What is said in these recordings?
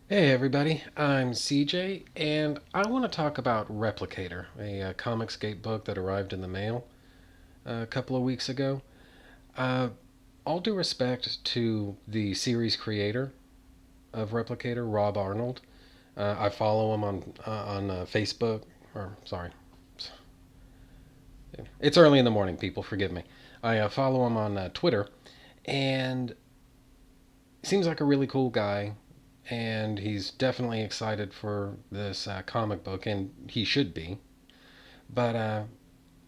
Hey everybody, I'm CJ, and I want to talk about Replicator, a COMICSGATE book that arrived in the mail a couple of weeks ago. Uh, all due respect to the series creator of Replicator, Rob Arnold. I follow him on Facebook, or sorry, it's early in the morning. People, forgive me. I follow him on Twitter, and seems like a really cool guy. And he's definitely excited for this comic book, and he should be. But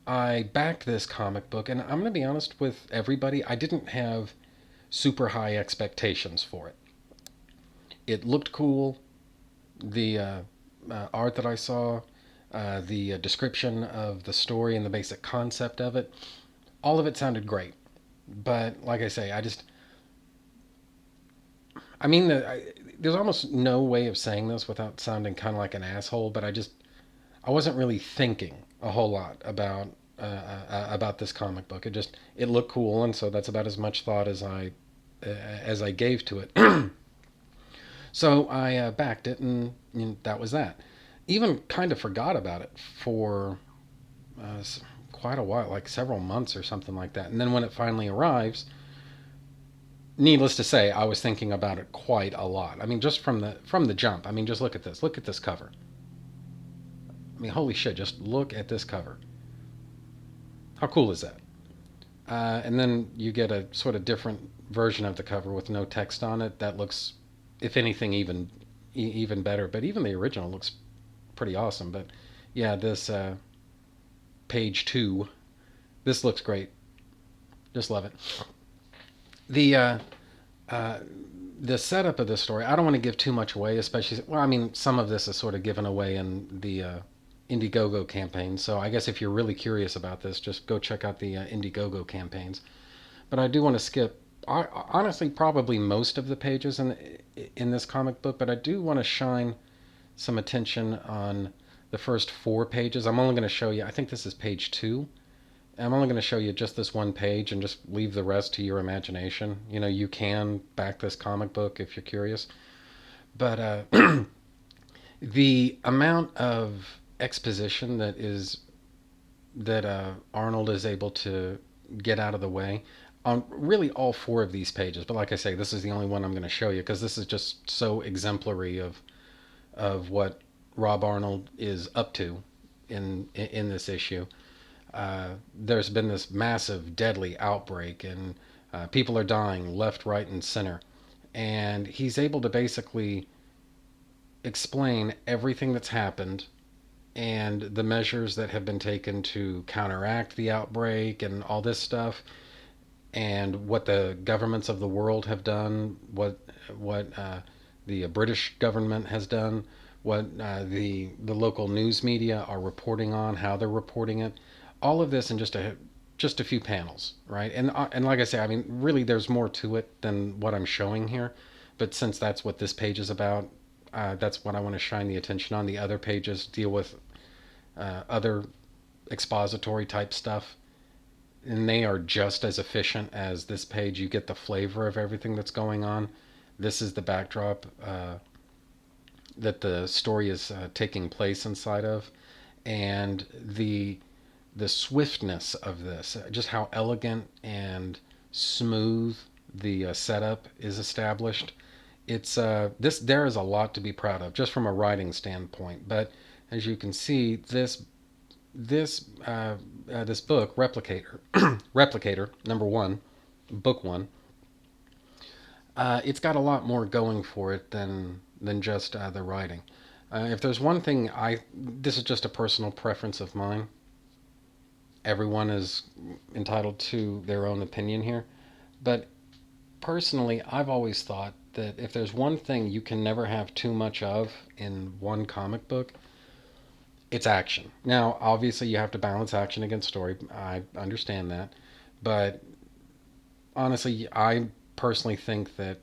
I backed this comic book, and I'm going to be honest with everybody, I didn't have super high expectations for it. It looked cool. The art that I saw, the description of the story and the basic concept of it, all of it sounded great. But like I say, I mean, there's almost no way of saying this without sounding kind of like an asshole, but I wasn't really thinking a whole lot about this comic book. It looked cool, and so that's about as much thought as I gave to it. So I backed it, and that was that. Even kind of forgot about it for uh, quite a while, like several months or something like that. And then when it finally arrives, needless to say, I was thinking about it quite a lot. I mean, just from the jump. I mean, just look at this. Look at this cover. I mean, holy shit! Just look at this cover. How cool is that? And then you get a sort of different version of the cover with no text on it. That looks, if anything, even better. But even the original looks pretty awesome. But yeah, this page two, this looks great. Just love it. The uh, the setup of this story, I don't want to give too much away, especially, well, I mean, some of this is sort of given away in the Indiegogo campaign. So I guess if you're really curious about this, just go check out the Indiegogo campaigns. But I do want to skip, honestly, probably most of the pages in this comic book. But I do want to shine some attention on the first four pages. I'm only going to show you. I think this is page two. I'm only going to show you just this one page and just leave the rest to your imagination. You know, you can back this comic book if you're curious. But the amount of exposition that Arnold is able to get out of the way on really all four of these pages. But like I say, this is the only one I'm going to show you because this is just so exemplary of what Rob Arnold is up to in this issue. There's been this massive, deadly outbreak, and people are dying left, right, and center. And he's able to basically explain everything that's happened and the measures that have been taken to counteract the outbreak and all this stuff, and what the governments of the world have done, what the British government has done, what the local news media are reporting on, how they're reporting it, all of this in just a few panels, right? And like I say, I mean, really, there's more to it than what I'm showing here, but since that's what this page is about, that's what I want to shine the attention on. The other pages deal with other expository type stuff, and they are just as efficient as this page. You get the flavor of everything that's going on. This is the backdrop that the story is taking place inside of, and the swiftness of this, just how elegant and smooth the setup is established. It's this there is a lot to be proud of just from a writing standpoint. But as you can see, this book, Replicator, Replicator number one, book one, it's got a lot more going for it than just the writing. If there's one thing this is just a personal preference of mine. Everyone is entitled to their own opinion here, but personally, I've always thought that if there's one thing you can never have too much of in one comic book, it's action. Now, obviously, you have to balance action against story. I understand that. But honestly, I personally think that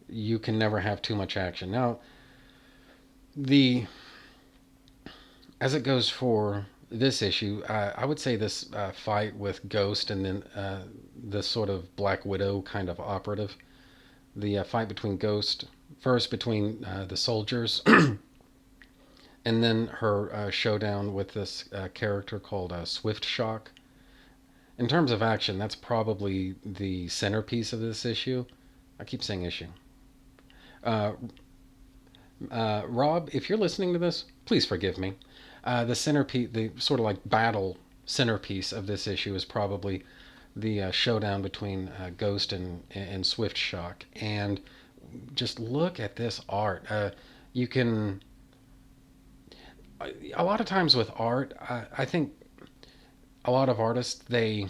you can never have too much action. Now, the as it goes for this issue, I would say this fight with Ghost and then the sort of Black Widow kind of operative, the fight between Ghost first between the soldiers, and then her showdown with this character called Swift Shock. In terms of action, that's probably the centerpiece of this issue. I keep saying issue. Uh, Rob, if you're listening to this, please forgive me. The centerpiece, the sort of like battle centerpiece of this issue is probably the showdown between Ghost and Swift Shock. And just look at this art. You can, a lot of times with art, I think a lot of artists, they're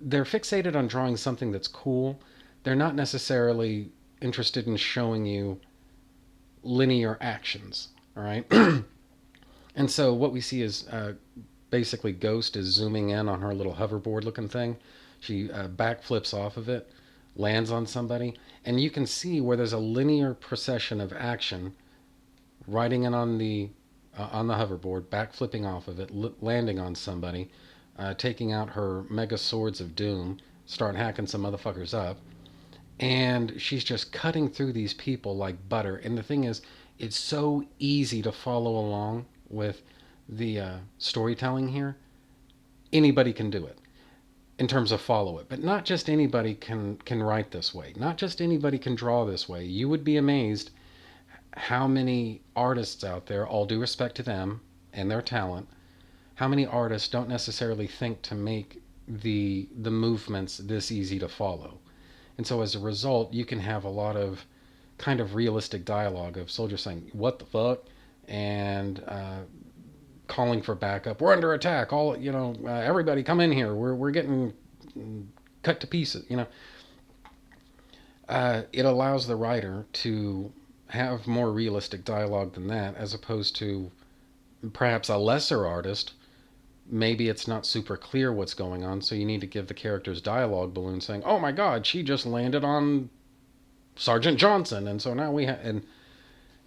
fixated on drawing something that's cool. They're not necessarily interested in showing you linear actions. All right. And so what we see is basically Ghost is zooming in on her little hoverboard looking thing. She backflips off of it, lands on somebody, and you can see where there's a linear procession of action, riding in on the hoverboard, backflipping off of it, landing on somebody, taking out her mega swords of doom, start hacking some motherfuckers up, and she's just cutting through these people like butter. And the thing is, it's so easy to follow along with the storytelling here. Anybody can do it in terms of follow it, but not just anybody can write this way. Not just anybody can draw this way. You would be amazed how many artists out there, all due respect to them and their talent, how many artists don't necessarily think to make the movements this easy to follow. And so as a result, you can have a lot of kind of realistic dialogue of soldiers saying, "What the fuck?" and calling for backup. We're under attack. All everybody come in here. We're getting cut to pieces. It allows the writer to have more realistic dialogue than that, as opposed to perhaps a lesser artist. Maybe it's not super clear what's going on, so you need to give the characters dialogue balloons saying, "Oh my God, she just landed on Sergeant Johnson," and so now we have. And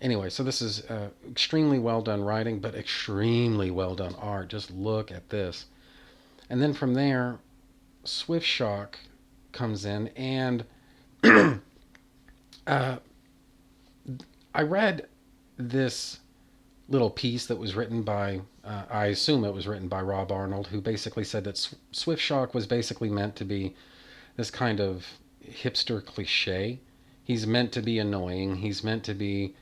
anyway, so this is extremely well done writing, but extremely well done art. Just look at this. And then from there, Swift Shock comes in, and uh, I read this little piece that was written by, I assume it was written by Rob Arnold, who basically said that Swift Shock was basically meant to be this kind of hipster cliche. He's meant to be annoying. He's meant to be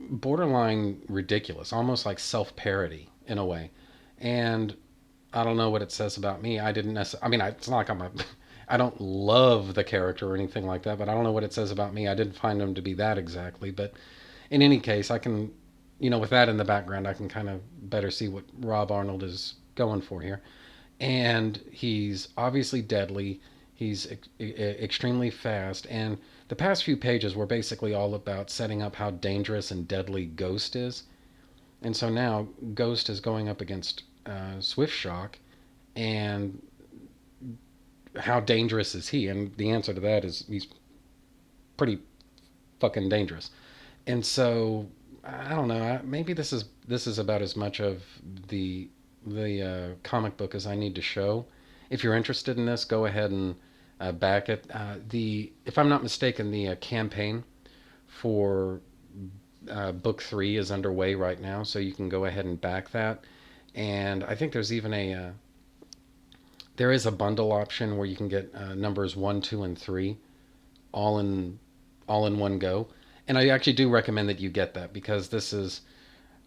borderline ridiculous, almost like self parody in a way. And I don't know what it says about me. I didn't necessarily. I mean, it's not like I don't love the character or anything like that, but I don't know what it says about me. I didn't find him to be that exactly. But in any case, I can, with that in the background, I can kind of better see what Rob Arnold is going for here. And he's obviously deadly. He's extremely fast. And the past few pages were basically all about setting up how dangerous and deadly Ghost is. And so now Ghost is going up against Swift Shock, and how dangerous is he? And the answer to that is he's pretty fucking dangerous. And so I don't know. Maybe this is about as much of the comic book as I need to show. If you're interested in this, go ahead and back it. The If I'm not mistaken, the campaign for book 3 is underway right now, so you can go ahead and back that. And I think there's even there is a bundle option where you can get numbers 1, 2, and 3 all in all in one go. And I actually do recommend that you get that, because this is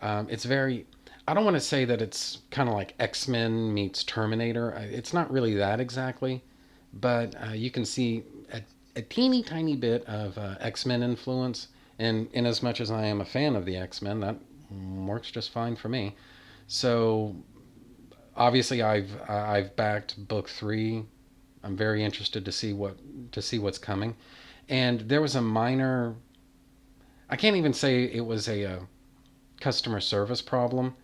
it's very. I don't want to say that it's kind of like X-Men meets Terminator. It's not really that exactly, but you can see a teeny tiny bit of X-Men influence. And in as much as I am a fan of the X-Men, that works just fine for me. So obviously I've backed book 3. I'm very interested to see what's coming. And there was a minor. I can't even say it was a customer service problem.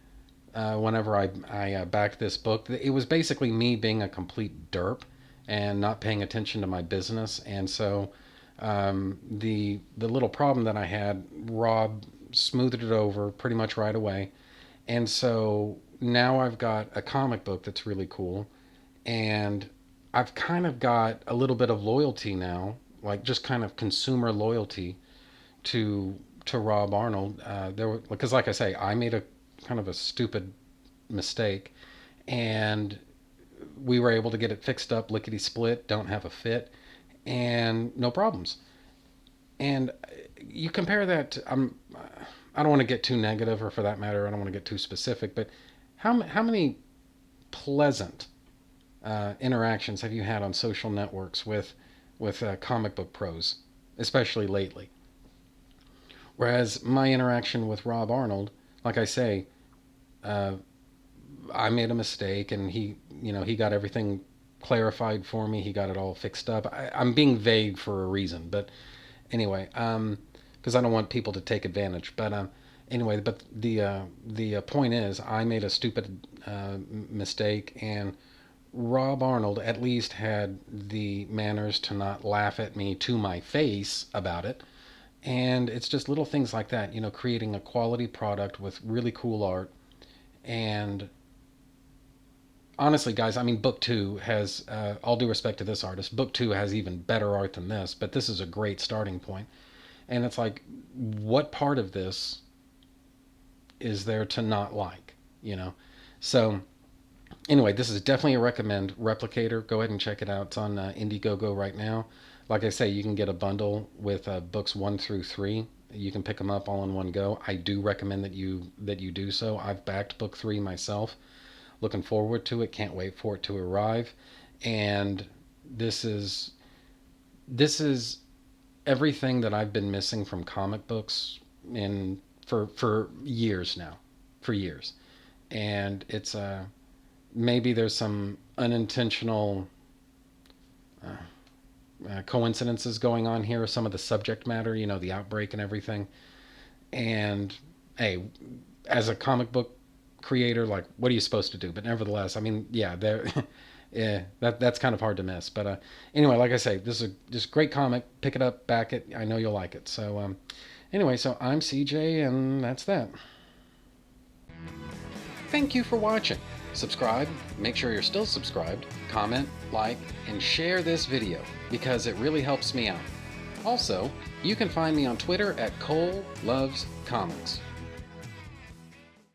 Whenever I backed this book, it was basically me being a complete derp and not paying attention to my business. And so the little problem that I had, Rob smoothed it over pretty much right away. And so now I've got a comic book that's really cool, and I've kind of got a little bit of loyalty now, like just kind of consumer loyalty to Rob Arnold. Because like I say, I made a kind of a stupid mistake, and we were able to get it fixed up, lickety split, don't have a fit, and no problems. And you compare that to, I don't want to get too negative, or for that matter, I don't want to get too specific, but how many pleasant interactions have you had on social networks with comic book pros, especially lately? Whereas my interaction with Rob Arnold, like I say, uh, I made a mistake, and he got everything clarified for me. He got it all fixed up. I'm being vague for a reason, but anyway, because I don't want people to take advantage. But anyway, but the point is, I made a stupid mistake, and Rob Arnold at least had the manners to not laugh at me to my face about it. And it's just little things like that, creating a quality product with really cool art. And honestly, guys, I mean, book two has, all due respect to this artist, book two has even better art than this, but this is a great starting point. And it's like, what part of this is there to not like, you know? So, anyway, this is definitely a recommend. Replicator, go ahead and check it out. It's on Indiegogo right now. Like I say, you can get a bundle with books 1 through 3. You can pick them up all in one go. I do recommend that you do so. I've backed book 3 myself. Looking forward to it. Can't wait for it to arrive. And this is this is everything that I've been missing from comic books in for years now, for years. And it's maybe there's some unintentional coincidences going on here. Some of the subject matter, the outbreak and everything. And hey, as a comic book creator, like, what are you supposed to do? But nevertheless, I mean, yeah, there, yeah, that's kind of hard to miss. But anyway, like I say, this is a just great comic. Pick it up, back it. I know you'll like it. So anyway, so I'm CJ, and that's that. Thank you for watching. Subscribe, make sure you're still subscribed, comment, like, and share this video because it really helps me out. Also, you can find me on Twitter at Cole Loves Comics.